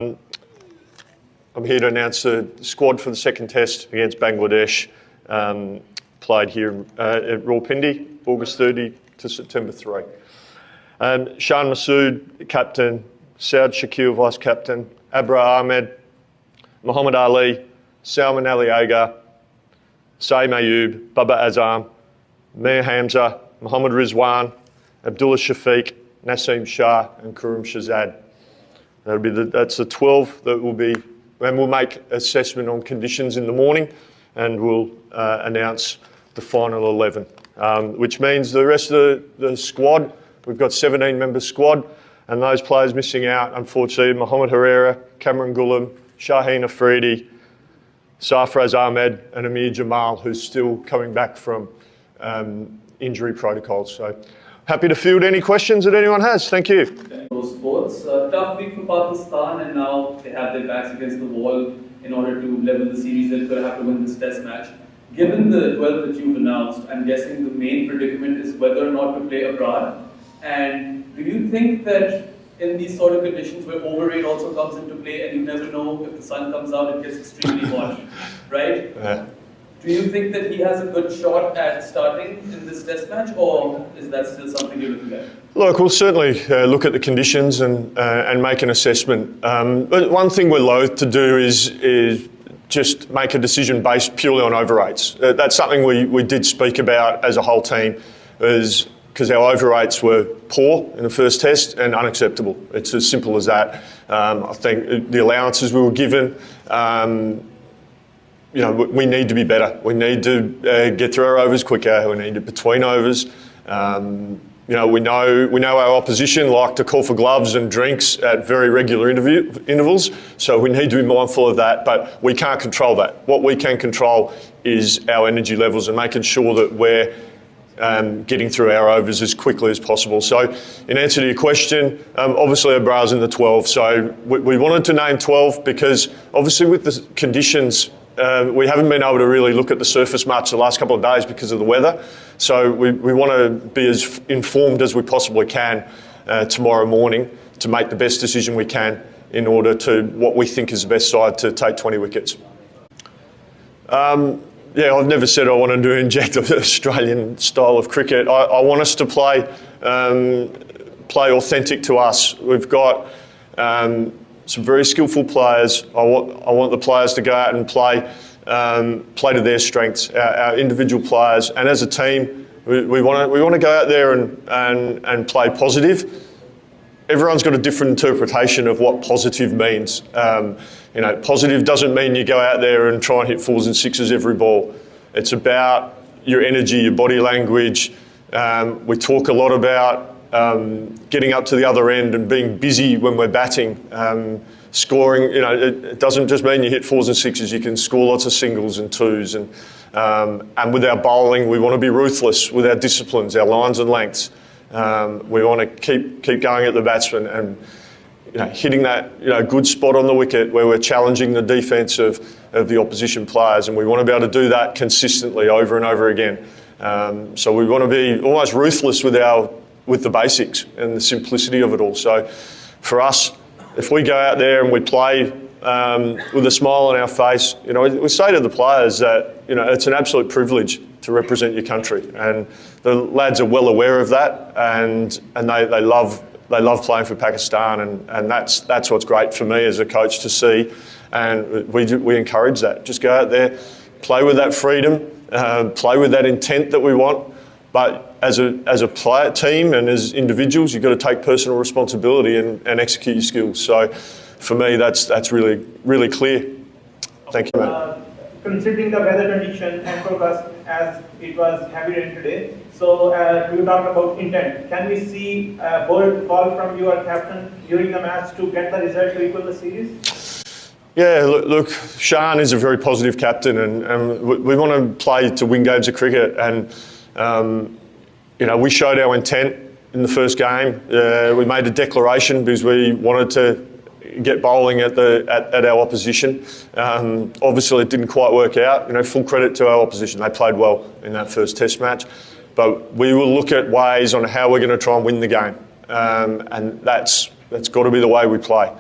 I'm here to announce the squad for the second test against Bangladesh, played here at Rawalpindi, August 30 to September 3. Shan Masood, captain, Saud Shakil, vice-captain, Abra Ahmed, Muhammad Ali, Salman Ali Aga, Saeed Ayub, Baba Azam, Mir Hamza, Muhammad Rizwan, Abdullah Shafiq, Naseem Shah and Kuram Shahzad. That's the 12 that will be, and we'll make assessment on conditions in the morning and we'll announce the final 11, which means the rest of the squad, we've got 17-member squad, and those players missing out, unfortunately, Mohamed Herrera, Cameron Gullam, Shaheen Afridi, Sarfraz Ahmed and Amir Jamal, who's still coming back from injury protocols. So happy to field any questions that anyone has. Thank you. Sports, tough week for Pakistan, and now they have their backs against the wall in order to level the series. They're going to have to win this test match. Given the 12 that you've announced, I'm guessing the main predicament is whether or not to play abroad. And do you think that in these sort of conditions where overrate also comes into play and you never know if the sun comes out, it gets extremely hot, right? Yeah. Do you think that he has a good shot at starting in this test match, or is that still something you're looking at? Look, we'll certainly look at the conditions and make an assessment. But one thing we're loath to do is just make a decision based purely on overrates. That's something we did speak about as a whole team, is because our overrates were poor in the first test and unacceptable. It's as simple as that. I think the allowances we were given, we need to be better. We need to get through our overs quicker. We need it between overs. We know our opposition like to call for gloves and drinks at very regular intervals, so we need to be mindful of that, but we can't control that. What we can control is our energy levels and making sure that we're getting through our overs as quickly as possible. So in answer to your question, obviously Abra's in the 12, so we wanted to name 12 because obviously with the conditions, we haven't been able to really look at the surface much the last couple of days because of the weather. So we want to be as informed as we possibly can tomorrow morning to make the best decision we can in order to what we think is the best side to take 20 wickets. I've never said I want to inject an Australian style of cricket. I want us to play authentic to us. We've got some very skillful players. I want the players to go out and play to their strengths, our individual players, and as a team, we want to go out there and play positive. Everyone's got a different interpretation of what positive means. Positive doesn't mean you go out there and try and hit 4s and 6s every ball. It's about your energy, your body language. We talk a lot about getting up to the other end and being busy when we're batting, scoring. It doesn't just mean you hit 4s and 6s. You can score lots of singles and 2s. And with our bowling, we want to be ruthless with our disciplines, our lines and lengths. We want to keep going at the batsman and hitting that good spot on the wicket where we're challenging the defence of the opposition players, and we want to be able to do that consistently over and over again. So we want to be almost ruthless with the basics and the simplicity of it all. So for us, if we go out there and we play with a smile on our face, we say to the players that it's an absolute privilege to represent your country, and the lads are well aware of that, and they love playing for Pakistan, and that's what's great for me as a coach to see, and we encourage that. Just go out there, play with that freedom, play with that intent that we want, but as a player team and as individuals, you've got to take personal responsibility and execute your skills. So for me, that's really, really clear. Thank you, mate. Considering the weather condition and forecast as it was heavy rain today, so you talked about intent. Can we see a bold call from your captain during the match to get the result to equal the series? Yeah, look, Shaheen is a very positive captain, and we want to play to win games of cricket. And we showed our intent in the first game. We made a declaration because we wanted to get bowling at our opposition. Obviously, it didn't quite work out. Full credit to our opposition; they played well in that first Test match. But we will look at ways on how we're going to try and win the game, and that's got to be the way we play.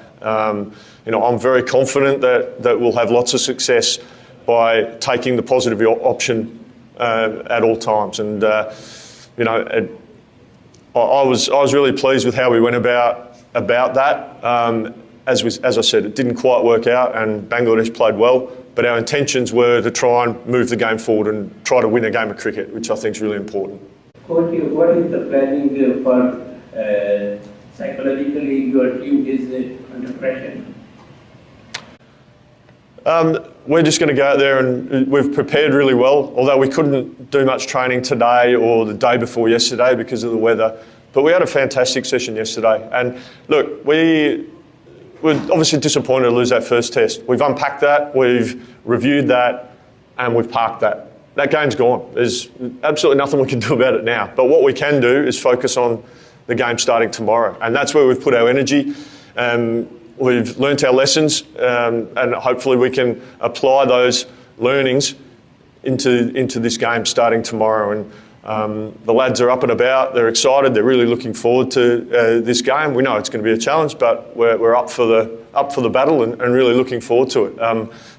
I'm very confident that we'll have lots of success by taking the positive option at all times. And I was really pleased with how we went about that. As I said, it didn't quite work out, and Bangladesh played well. But our intentions were to try and move the game forward and try to win a game of cricket, which I think is really important. What is the planning for psychologically your team is under pressure? We're just going to go out there, and we've prepared really well, although we couldn't do much training today or the day before yesterday because of the weather. But we had a fantastic session yesterday. And look, we're obviously disappointed to lose that first test. We've unpacked that, we've reviewed that, and we've parked that. That game's gone. There's absolutely nothing we can do about it now. But what we can do is focus on the game starting tomorrow. And that's where we've put our energy. We've learnt our lessons, and hopefully we can apply those learnings into this game starting tomorrow. And the lads are up and about, they're excited, they're really looking forward to this game. We know it's going to be a challenge, but we're up for the battle and really looking forward to it.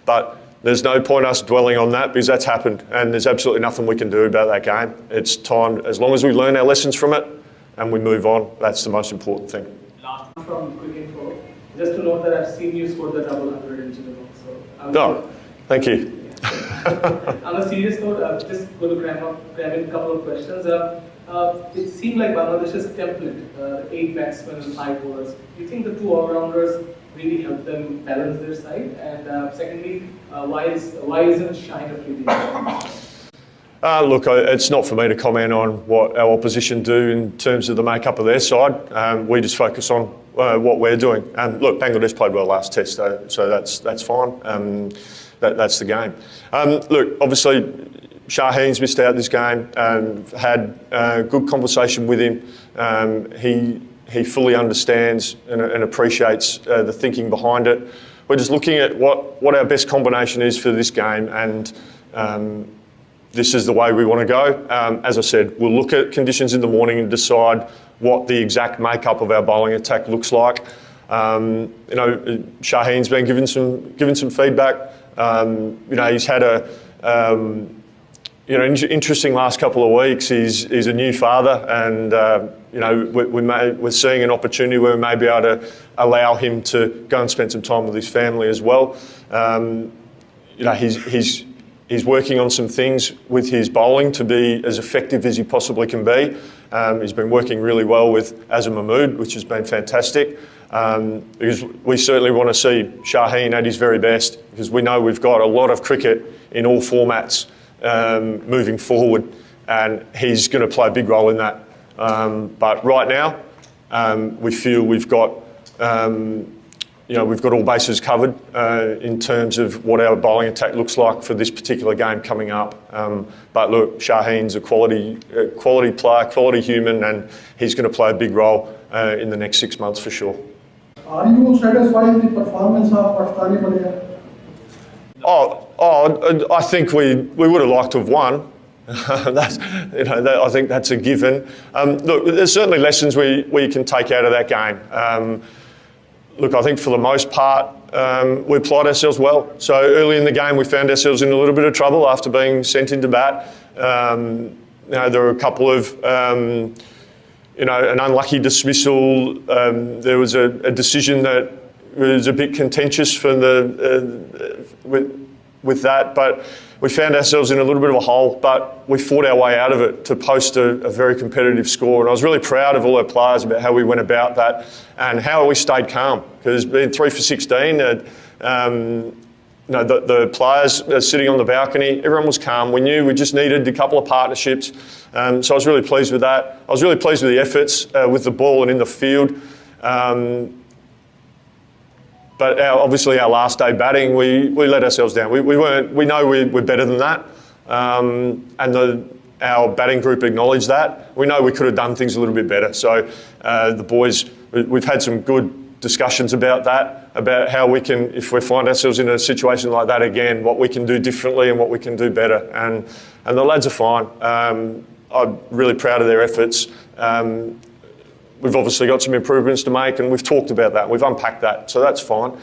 But there's no point us dwelling on that because that's happened, and there's absolutely nothing we can do about that game. It's time, as long as we learn our lessons from it and we move on, that's the most important thing. Last one from Cricket 4. Just to note that I've seen you score the double 100 in Gillespie. Thank you. On a serious note, I'm just going to cram in a couple of questions. It seemed like Bangladesh's template, 8 batsmen and 5 bowlers. Do you think the 2 all-rounders really help them balance their side? And secondly, why isn't Shaheen Afridi? Look, it's not for me to comment on what our opposition do in terms of the makeup of their side. We just focus on what we're doing. And look, Bangladesh played well last test, so that's fine. That's the game. Look, obviously, Shaheen's missed out this game. Had a good conversation with him. He fully understands and appreciates the thinking behind it. We're just looking at what our best combination is for this game, and this is the way we want to go. As I said, we'll look at conditions in the morning and decide what the exact makeup of our bowling attack looks like. Shaheen's been given some feedback. He's had interesting last couple of weeks. He's a new father, and we're seeing an opportunity where we may be able to allow him to go and spend some time with his family as well. He's working on some things with his bowling to be as effective as he possibly can be. He's been working really well with Azam Mahmood, which has been fantastic. Because we certainly want to see Shaheen at his very best, because we know we've got a lot of cricket in all formats moving forward, and he's going to play a big role in that. But right now, we feel we've got all bases covered in terms of what our bowling attack looks like for this particular game coming up. But look, Shaheen's a quality player, quality human, and he's going to play a big role in the next 6 months for sure. Are you satisfied with the performance of Pakistani player? I think we would have liked to have won. I think that's a given. Look, there's certainly lessons we can take out of that game. Look, I think for the most part, we applied ourselves well. So early in the game, we found ourselves in a little bit of trouble after being sent into bat. There were a couple of, an unlucky dismissal. There was a decision that was a bit contentious for with that, but we found ourselves in a little bit of a hole, but we fought our way out of it to post a very competitive score. And I was really proud of all our players about how we went about that and how we stayed calm, because being 3 for 16, the players sitting on the balcony, everyone was calm. We knew we just needed a couple of partnerships. So I was really pleased with that. I was really pleased with the efforts with the ball and in the field. But obviously our last day batting, we let ourselves down. We know we're better than that, and our batting group acknowledged that. We know we could have done things a little bit better. So the boys, we've had some good discussions about that, about how we can, if we find ourselves in a situation like that again, what we can do differently and what we can do better. And the lads are fine. I'm really proud of their efforts. we've obviously got some improvements to make, and we've talked about that. We've unpacked that, so that's fine.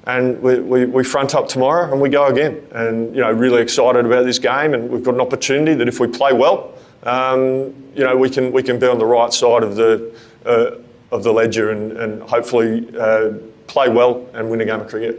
And we front up tomorrow and we go again. And really excited about this game, and we've got an opportunity that if we play well, we can be on the right side of the ledger and hopefully play well and win a game of cricket.